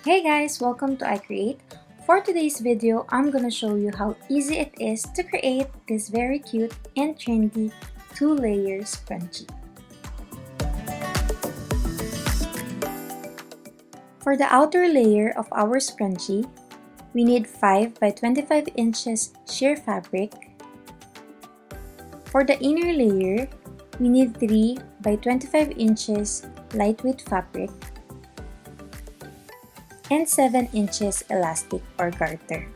Hey guys, welcome to iCreate. For today's video, I'm gonna show you how easy it is to create this very cute and trendy two-layer scrunchie. For the outer layer of our scrunchie, we need 5 by 25 inches sheer fabric. For the inner layer, we need 3 by 25 inches lightweight fabric and 7 inches elastic or garter.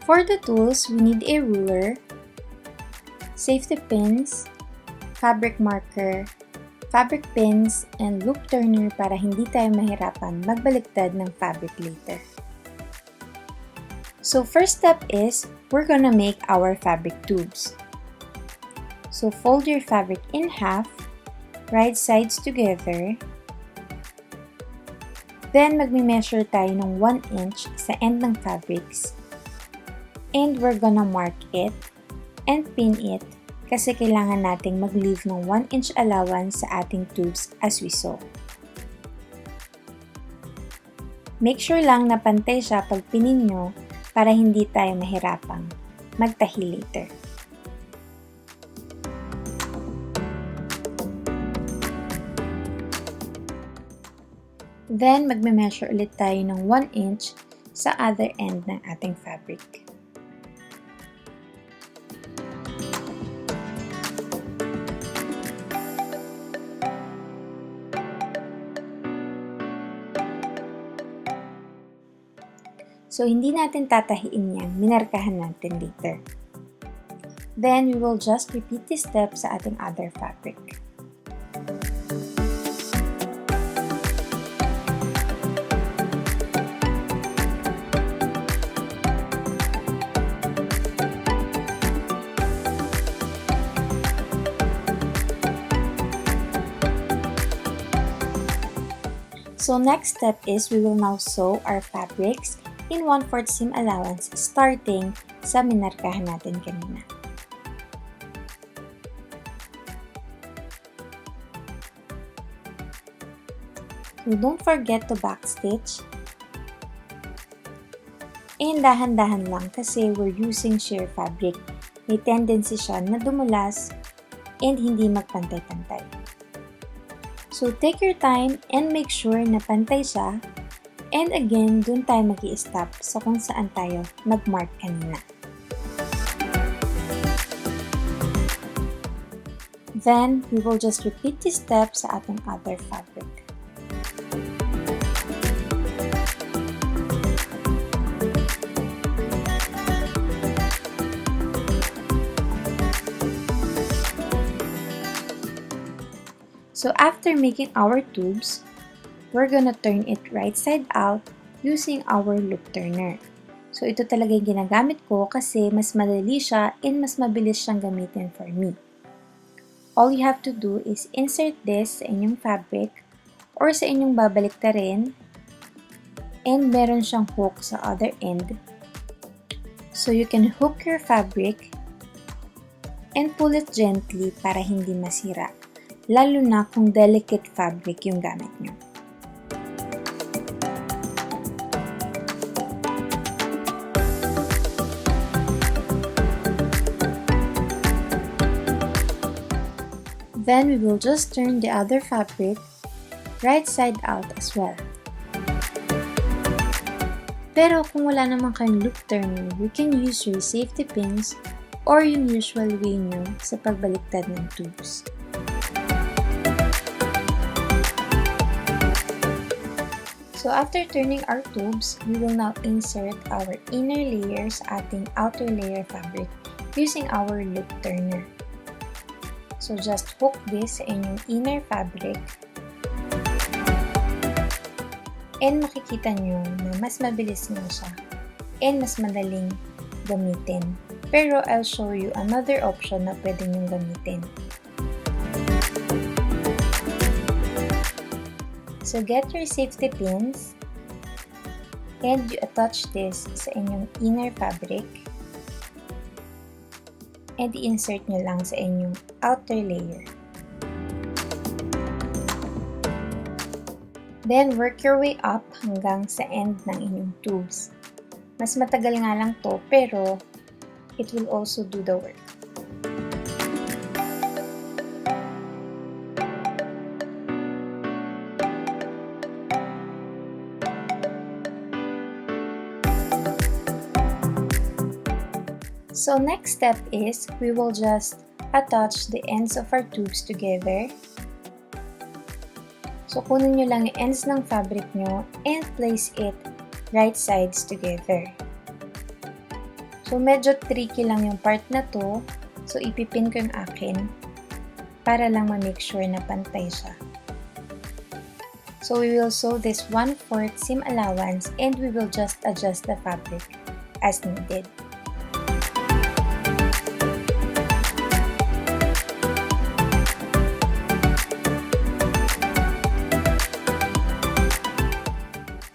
For the tools, we need a ruler, safety pins, fabric marker, fabric pins, and loop turner para hindi tayo mahirapan magbaliktad ng fabric later. So first step is, we're gonna make our fabric tubes. So fold your fabric in half, right sides together. Then, magme-measure tayo ng 1 inch sa end ng fabrics. And we're gonna mark it and pin it kasi kailangan nating mag-leave ng 1 inch allowance sa ating tubes as we sew. Make sure lang na pantay siya pag pinin nyo para hindi tayo mahirapang magtahi later. Then, magme-measure ulit tayo ng 1 inch sa other end ng ating fabric. So, hindi natin tatahiin yan, minarkahan natin later. Then, we will just repeat this step sa ating other fabric. So next step is we will now sew our fabrics in 1/4 seam allowance starting sa minarkahan natin kanina. So don't forget to backstitch. And dahan-dahan lang kasi we're using sheer fabric. May tendency siya na dumulas and hindi magpantay-pantay. So, take your time and make sure na pantay siya. And again, dun tayo mag-i-stop sa kung saan tayo mag-mark kanina. Then, we will just repeat this step sa ating other fabric. So after making our tubes, we're gonna turn it right side out using our loop turner. So ito talaga yung ginagamit ko kasi mas madali siya and mas mabilis siyang gamitin for me. All you have to do is insert this sa inyong fabric or sa inyong babaliktarin and meron siyang hook sa other end. So you can hook your fabric and pull it gently para hindi masira. Lalo na kung delicate fabric yung gamit nyo. Then we will just turn the other fabric right side out as well. Pero kung wala naman kayong loop turner, you can use your safety pins or yung usual way nyo sa pagbaliktad ng tubes. So after turning our tubes, we will now insert our inner layer sa ating outer layer fabric using our loop turner. So just hook this sa inyong inner fabric. And makikita nyo na mas mabilis nga siya and mas madaling gamitin. Pero I'll show you another option na pwede nyong gamitin. So get your safety pins and you attach this sa inyong inner fabric and i-insert nyo lang sa inyong outer layer. Then, work your way up hanggang sa end ng inyong tubes. Mas matagal nga lang to, pero it will also do the work. So next step is, we will just attach the ends of our tubes together. So kunin nyo lang yung ends ng fabric nyo and place it right sides together. So medyo tricky lang yung part na to, so ipipin ko yung akin para lang ma-make sure na pantay siya. So we will sew this 1/4 seam allowance and we will just adjust the fabric as needed.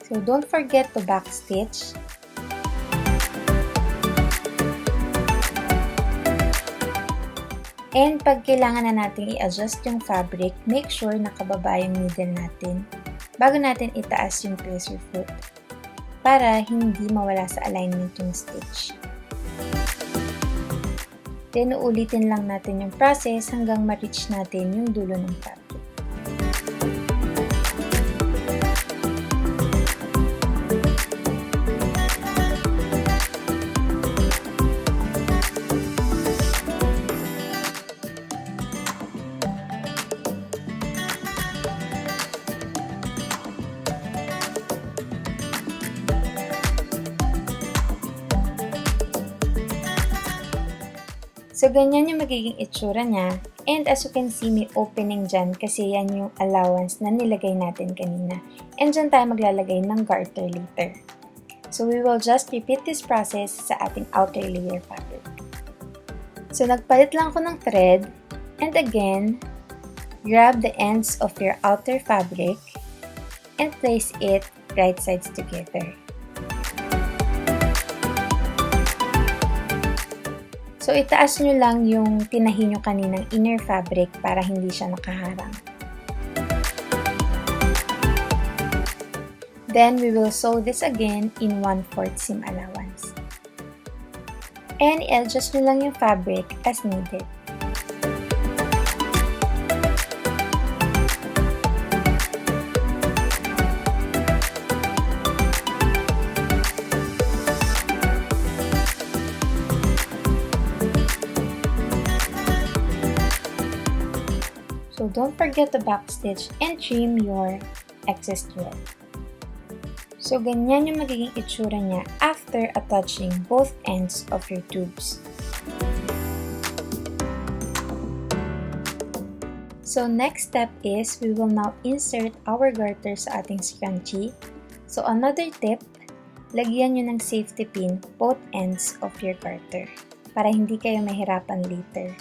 So don't forget to backstitch. And pag kailangan na natin i-adjust yung fabric, make sure nakababa yung needle natin bago natin itaas yung placer foot para hindi mawala sa alignment yung stitch. Then uulitin lang natin yung process hanggang ma-reach natin yung dulo ng fabric. So, ganyan yung magiging itsura niya. And as you can see, may opening dyan kasi yan yung allowance na nilagay natin kanina. And dyan tayo maglalagay ng garter later. So, we will just repeat this process sa ating outer layer fabric. So, nagpalit lang ako ng thread. And again, grab the ends of your outer fabric and place it right sides together. So, itaas nyo lang yung tinahi nyo kaninang inner fabric para hindi siya nakaharang. Then, we will sew this again in 1/4 seam allowance. And i-adjust nyo lang yung fabric as needed. So don't forget to backstitch and trim your excess thread. So ganyan yung magiging itsura niya after attaching both ends of your tubes. So next step is, we will now insert our garter sa ating scrunchie. So another tip, lagyan nyo ng safety pin both ends of your garter para hindi kayo mahirapan later.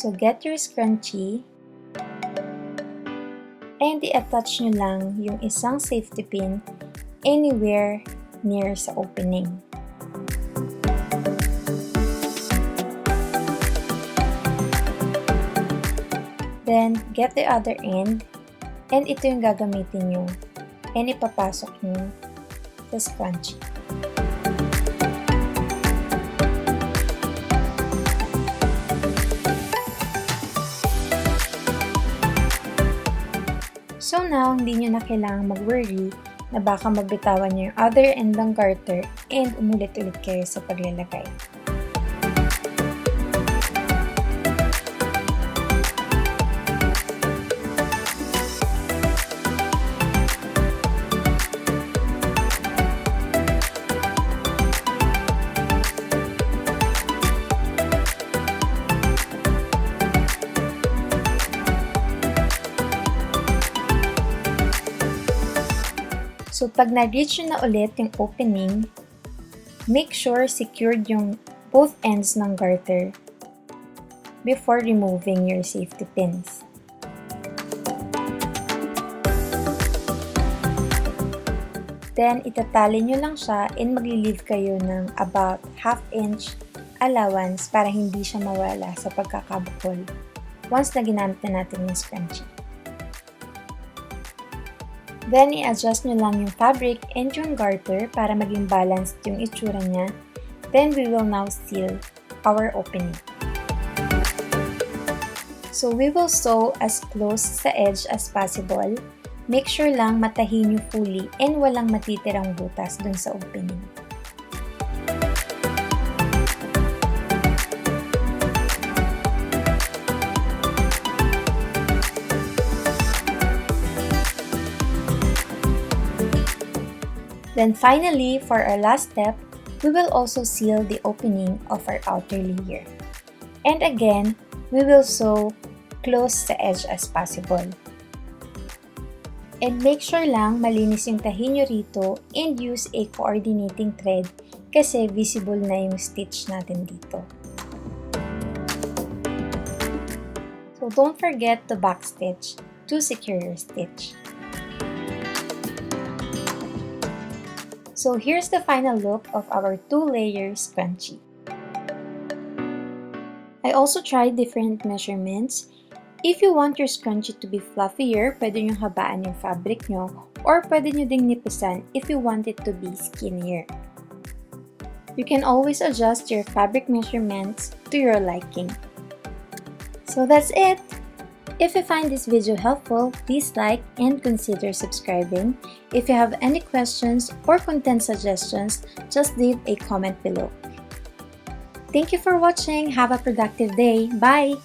So, get your scrunchie and i-attach nyo lang yung isang safety pin anywhere near sa opening. Then, get the other end and ito yung gagamitin nyo and ipapasok nyo sa scrunchie. So now, hindi nyo na kailangang mag-worry na baka magbitawan nyo yung other end ng garter and umulit-ulit kayo sa paglalagay. So, pag na-reach nyo na ulit yung opening, make sure secured yung both ends ng garter before removing your safety pins. Then, itatali nyo lang siya and magli-leave kayo ng about 1/2 inch allowance para hindi siya mawala sa pagkakabukol once na ginamit na natin yung scrunchie. Then, i-adjust nyo lang yung fabric and yung garter para maging balanced yung itsura niya. Then, we will now seal our opening. So, we will sew as close sa edge as possible. Make sure lang matahin nyo fully and walang matitirang butas dun sa opening. Then finally, for our last step, we will also seal the opening of our outer layer. And again, we will sew close sa edge as possible. And make sure lang malinis yung tahi nyo rito and use a coordinating thread kasi visible na yung stitch natin dito. So don't forget to backstitch to secure your stitch. So here's the final look of our two-layer scrunchie. I also tried different measurements. If you want your scrunchie to be fluffier, pwede nyo habaan yung fabric nyo or pwede nyo ding nipisan if you want it to be skinnier. You can always adjust your fabric measurements to your liking. So that's it! If you find this video helpful, please like and consider subscribing. If you have any questions or content suggestions, just leave a comment below. Thank you for watching. Have a productive day. Bye!